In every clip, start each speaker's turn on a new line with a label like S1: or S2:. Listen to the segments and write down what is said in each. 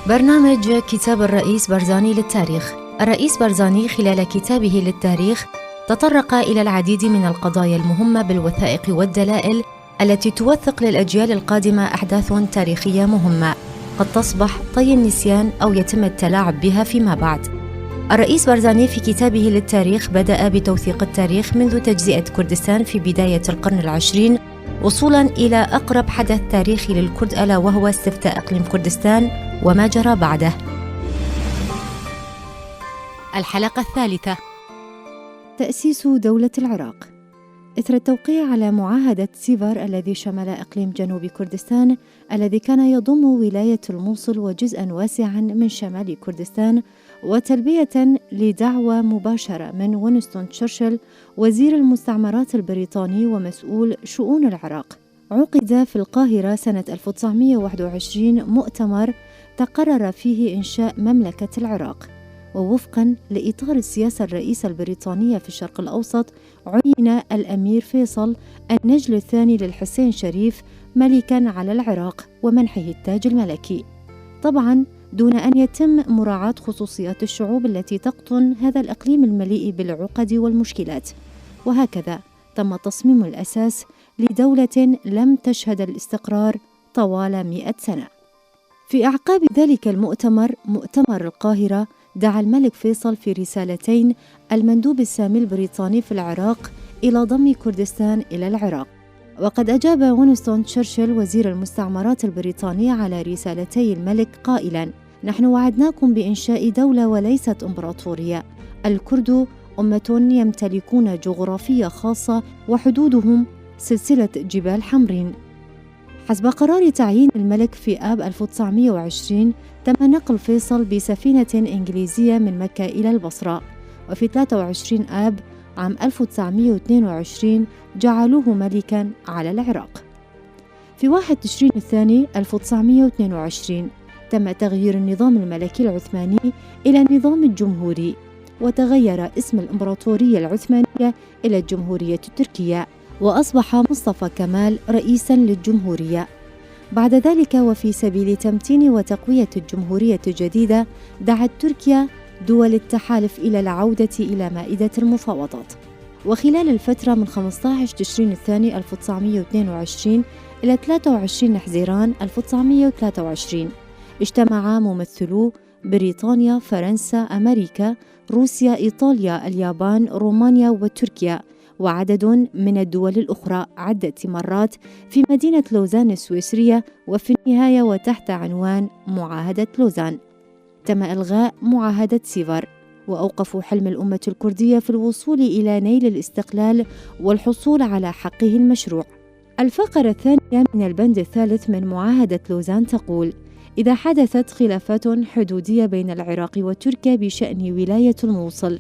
S1: برنامج كتاب الرئيس برزاني للتاريخ. الرئيس برزاني خلال كتابه للتاريخ تطرق إلى العديد من القضايا المهمة بالوثائق والدلائل التي توثق للأجيال القادمة أحداث تاريخية مهمة قد تصبح طي النسيان أو يتم التلاعب بها فيما بعد. الرئيس برزاني في كتابه للتاريخ بدأ بتوثيق التاريخ منذ تجزئة كردستان في بداية القرن العشرين وصولاً إلى أقرب حدث تاريخي للكرد ألا وهو استفتاء إقليم كردستان وما جرى بعده. الحلقة الثالثة: تأسيس دولة العراق. إثر التوقيع على معاهدة سيفر الذي شمل إقليم جنوب كردستان الذي كان يضم ولاية الموصل وجزءاً واسعاً من شمال كردستان، وتلبية لدعوة مباشرة من وينستون تشرشل وزير المستعمرات البريطاني ومسؤول شؤون العراق، عقد في القاهرة سنة 1921 مؤتمر تقرر فيه إنشاء مملكة العراق. ووفقاً لإطار السياسة الرئيسة البريطانية في الشرق الأوسط، عين الأمير فيصل النجل الثاني للحسين شريف ملكاً على العراق ومنحه التاج الملكي، طبعاً دون أن يتم مراعاة خصوصيات الشعوب التي تقطن هذا الإقليم المليء بالعقد والمشكلات. وهكذا تم تصميم الأساس لدولة لم تشهد الاستقرار طوال 100 سنة. في أعقاب ذلك المؤتمر، مؤتمر القاهرة، دعا الملك فيصل في رسالتين المندوب السامي البريطاني في العراق إلى ضم كردستان إلى العراق. وقد أجاب وينستون تشرشل وزير المستعمرات البريطانية على رسالتي الملك قائلاً: نحن وعدناكم بإنشاء دولة وليست إمبراطورية. الكرد أمة يمتلكون جغرافية خاصة وحدودهم سلسلة جبال حمرين. حسب قرار تعيين الملك في آب 1920 تم نقل فيصل بسفينة إنجليزية من مكة إلى البصرة، وفي 23 آب عام 1922 جعلوه ملكاً على العراق. في 1 تشرين الثاني 1922 تم تغيير النظام الملكي العثماني إلى النظام الجمهوري، وتغير اسم الإمبراطورية العثمانية إلى الجمهورية التركية، وأصبح مصطفى كمال رئيساً للجمهورية. بعد ذلك وفي سبيل تمتين وتقوية الجمهورية الجديدة، دعت تركيا دول التحالف إلى العودة إلى مائدة المفاوضات. وخلال الفترة من 15 تشرين الثاني 1922 إلى 23 حزيران 1923 اجتمع ممثلو بريطانيا، فرنسا، أمريكا، روسيا، إيطاليا، اليابان، رومانيا وتركيا وعدد من الدول الأخرى عدة مرات في مدينة لوزان السويسرية، وفي النهاية وتحت عنوان معاهدة لوزان تم إلغاء معاهدة سيفر، وأوقفوا حلم الأمة الكردية في الوصول إلى نيل الاستقلال والحصول على حقه المشروع. الفقرة الثانية من البند الثالث من معاهدة لوزان تقول: إذا حدثت خلافات حدودية بين العراق وتركيا بشأن ولاية الموصل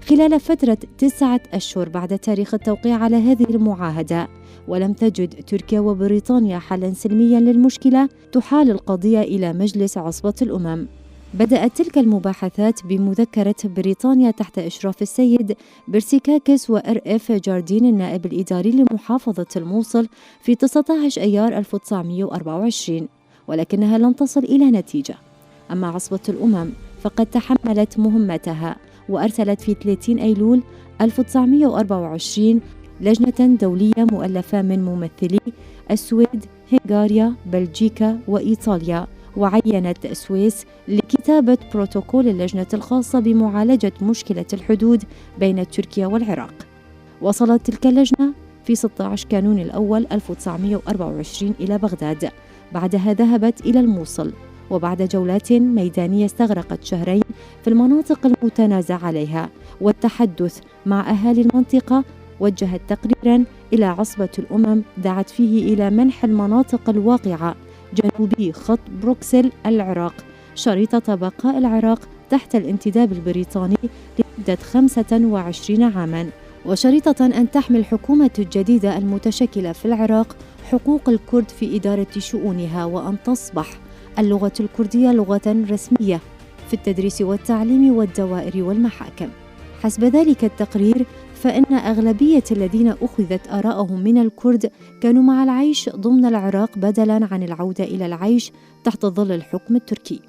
S1: خلال فترة 9 أشهر بعد تاريخ التوقيع على هذه المعاهدة، ولم تجد تركيا وبريطانيا حلاً سلمياً للمشكلة، تحال القضية إلى مجلس عصبة الأمم. بدأت تلك المباحثات بمذكرة بريطانيا تحت إشراف السيد برسيكاكس وإر.إف جاردين النائب الإداري لمحافظة الموصل في 19 أيار 1924، ولكنها لم تصل إلى نتيجة. أما عصبة الأمم فقد تحملت مهمتها وأرسلت في 30 أيلول 1924 لجنة دولية مؤلفة من ممثلي السويد، هنغاريا، بلجيكا وإيطاليا، وعينت السويس لكتابة بروتوكول اللجنة الخاصة بمعالجة مشكلة الحدود بين تركيا والعراق. وصلت تلك اللجنة في 16 كانون الأول 1924 إلى بغداد، بعدها ذهبت إلى الموصل، وبعد جولات ميدانية استغرقت شهرين في المناطق المتنازع عليها والتحدث مع أهالي المنطقة، وجهت تقريراً إلى عصبة الأمم دعت فيه إلى منح المناطق الواقعة جنوبي خط بروكسل العراق شريطة بقاء العراق تحت الانتداب البريطاني لمدة 25 عاماً، وشريطة أن تحمل الحكومة الجديدة المتشكلة في العراق حقوق الكرد في إدارة شؤونها، وأن تصبح اللغة الكردية لغة رسمية في التدريس والتعليم والدوائر والمحاكم. حسب ذلك التقرير فإن أغلبية الذين أخذت آراءهم من الكرد كانوا مع العيش ضمن العراق بدلاً عن العودة إلى العيش تحت ظل الحكم التركي.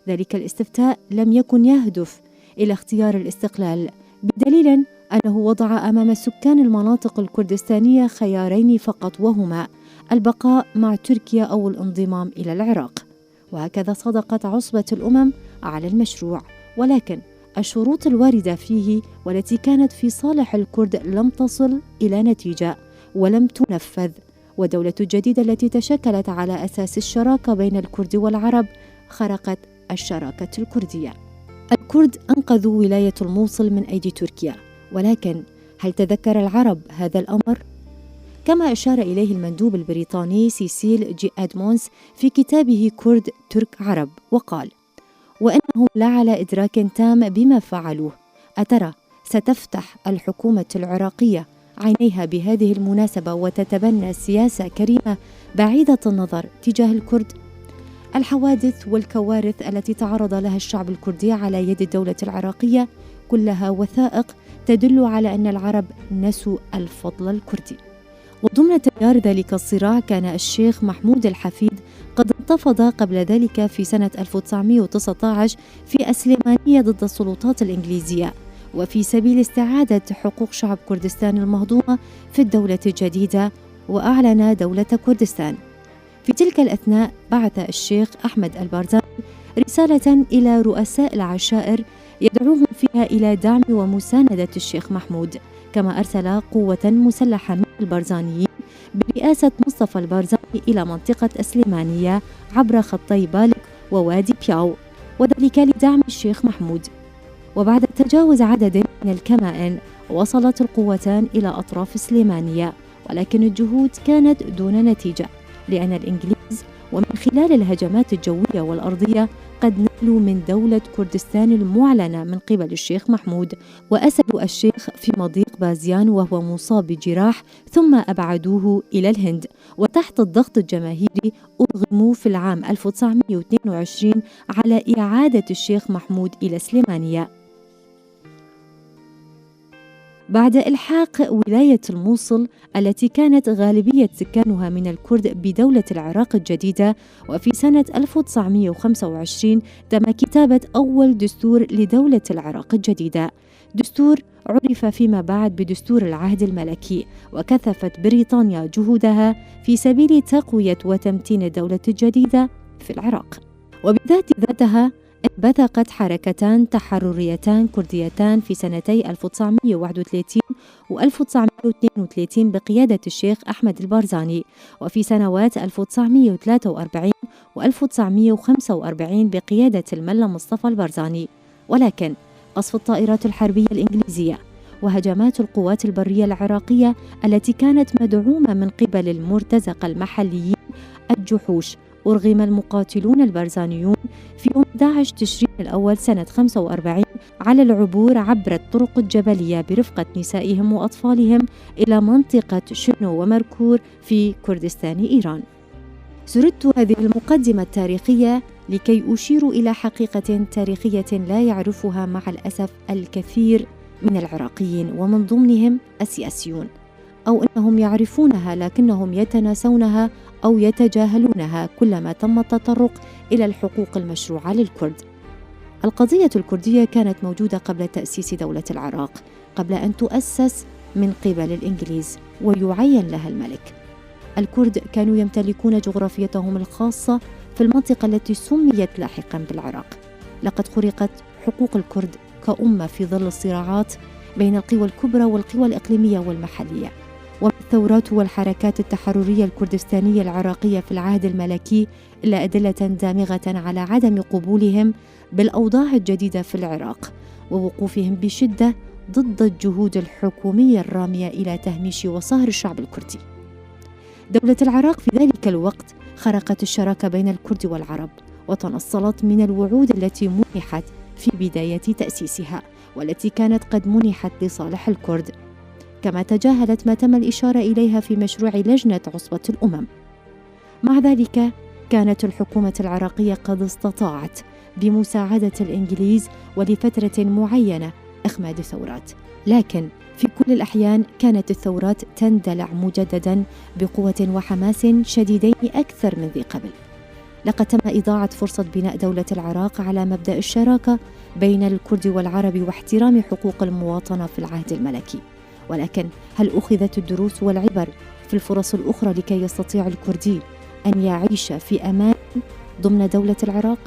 S1: ذلك الاستفتاء لم يكن يهدف إلى اختيار الاستقلال، بدليل أنه وضع أمام سكان المناطق الكردستانية خيارين فقط، وهما البقاء مع تركيا أو الانضمام إلى العراق. وهكذا صدقت عصبة الأمم على المشروع، ولكن الشروط الواردة فيه والتي كانت في صالح الكرد لم تصل إلى نتيجة ولم تنفذ، ودولة الجديدة التي تشكلت على أساس الشراكة بين الكرد والعرب خرقت الشراكة الكردية. الكرد أنقذوا ولاية الموصل من أيدي تركيا، ولكن هل تذكر العرب هذا الأمر؟ كما أشار إليه المندوب البريطاني سيسيل جي أدمونز في كتابه كرد ترك عرب، وقال: وأنهم لا على إدراك تام بما فعلوه. أترى ستفتح الحكومة العراقية عينيها بهذه المناسبة وتتبنى سياسة كريمة بعيدة النظر تجاه الكرد؟ الحوادث والكوارث التي تعرض لها الشعب الكردي على يد الدولة العراقية كلها وثائق تدل على أن العرب نسوا الفضل الكردي. وضمن تيار ذلك الصراع كان الشيخ محمود الحفيد قد انتفض قبل ذلك في سنة 1919 في السليمانية ضد السلطات الإنجليزية، وفي سبيل استعادة حقوق شعب كردستان المهضومة في الدولة الجديدة، وأعلن دولة كردستان. في تلك الأثناء بعث الشيخ أحمد البارزاني رسالة إلى رؤساء العشائر يدعوهم فيها إلى دعم ومساندة الشيخ محمود، كما أرسل قوة مسلحة من البارزانيين برئاسة مصطفى البارزاني إلى منطقة السليمانية عبر خطي بالك ووادي بياو، وذلك لدعم الشيخ محمود. وبعد تجاوز عدد من الكمائن وصلت القوتان إلى أطراف السليمانية، ولكن الجهود كانت دون نتيجة، لأن الإنجليز ومن خلال الهجمات الجوية والأرضية قد نالوا من دولة كردستان المعلنة من قبل الشيخ محمود، وأسروا الشيخ في مضيق بازيان وهو مصاب بجراح، ثم أبعدوه إلى الهند، وتحت الضغط الجماهيري أرغموا في العام 1922 على إعادة الشيخ محمود إلى سليمانية. بعد إلحاق ولاية الموصل التي كانت غالبية سكانها من الكرد بدولة العراق الجديدة، وفي سنة 1925 تم كتابة أول دستور لدولة العراق الجديدة، دستور عرف فيما بعد بدستور العهد الملكي. وكثفت بريطانيا جهودها في سبيل تقوية وتمتين الدولة الجديدة في العراق، وبذات ذاتها انبثقت حركتان تحرريتان كرديتان في سنتي 1931 و 1932 بقيادة الشيخ أحمد البارزاني، وفي سنوات 1943 و 1945 بقيادة الملا مصطفى البارزاني. ولكن قصف الطائرات الحربية الإنجليزية وهجمات القوات البرية العراقية التي كانت مدعومة من قبل المرتزقة المحليين الجحوش، أرغم المقاتلون البارزانيون في يوم 11 تشرين الأول سنة 45 على العبور عبر الطرق الجبلية برفقة نسائهم وأطفالهم إلى منطقة شنو ومركور في كردستان إيران. سردت هذه المقدمة التاريخية لكي أشير إلى حقيقة تاريخية لا يعرفها مع الأسف الكثير من العراقيين، ومن ضمنهم السياسيون، أو أنهم يعرفونها لكنهم يتناسونها أو يتجاهلونها كلما تم التطرق إلى الحقوق المشروعة للكرد. القضية الكردية كانت موجودة قبل تأسيس دولة العراق، قبل أن تؤسس من قبل الإنجليز ويعين لها الملك. الكرد كانوا يمتلكون جغرافيتهم الخاصة في المنطقة التي سميت لاحقا بالعراق. لقد خرقت حقوق الكرد كأمة في ظل الصراعات بين القوى الكبرى والقوى الإقليمية والمحلية، ومن الثورات والحركات التحررية الكردستانية العراقية في العهد الملكي إلا أدلة دامغة على عدم قبولهم بالأوضاع الجديدة في العراق، ووقوفهم بشدة ضد الجهود الحكومية الرامية إلى تهميش وصهر الشعب الكردي. دولة العراق في ذلك الوقت خرقت الشراكة بين الكرد والعرب، وتنصلت من الوعود التي منحت في بداية تأسيسها، والتي كانت قد منحت لصالح الكرد، كما تجاهلت ما تم الإشارة إليها في مشروع لجنة عصبة الأمم. مع ذلك كانت الحكومة العراقية قد استطاعت بمساعدة الإنجليز ولفترة معينة إخماد الثورات، لكن في كل الأحيان كانت الثورات تندلع مجددا بقوة وحماس شديدين أكثر من ذي قبل. لقد تم إضاعة فرصة بناء دولة العراق على مبدأ الشراكة بين الكرد والعرب واحترام حقوق المواطنة في العهد الملكي. ولكن هل أخذت الدروس والعبر في الفرص الأخرى لكي يستطيع الكردي أن يعيش في أمان ضمن دولة العراق؟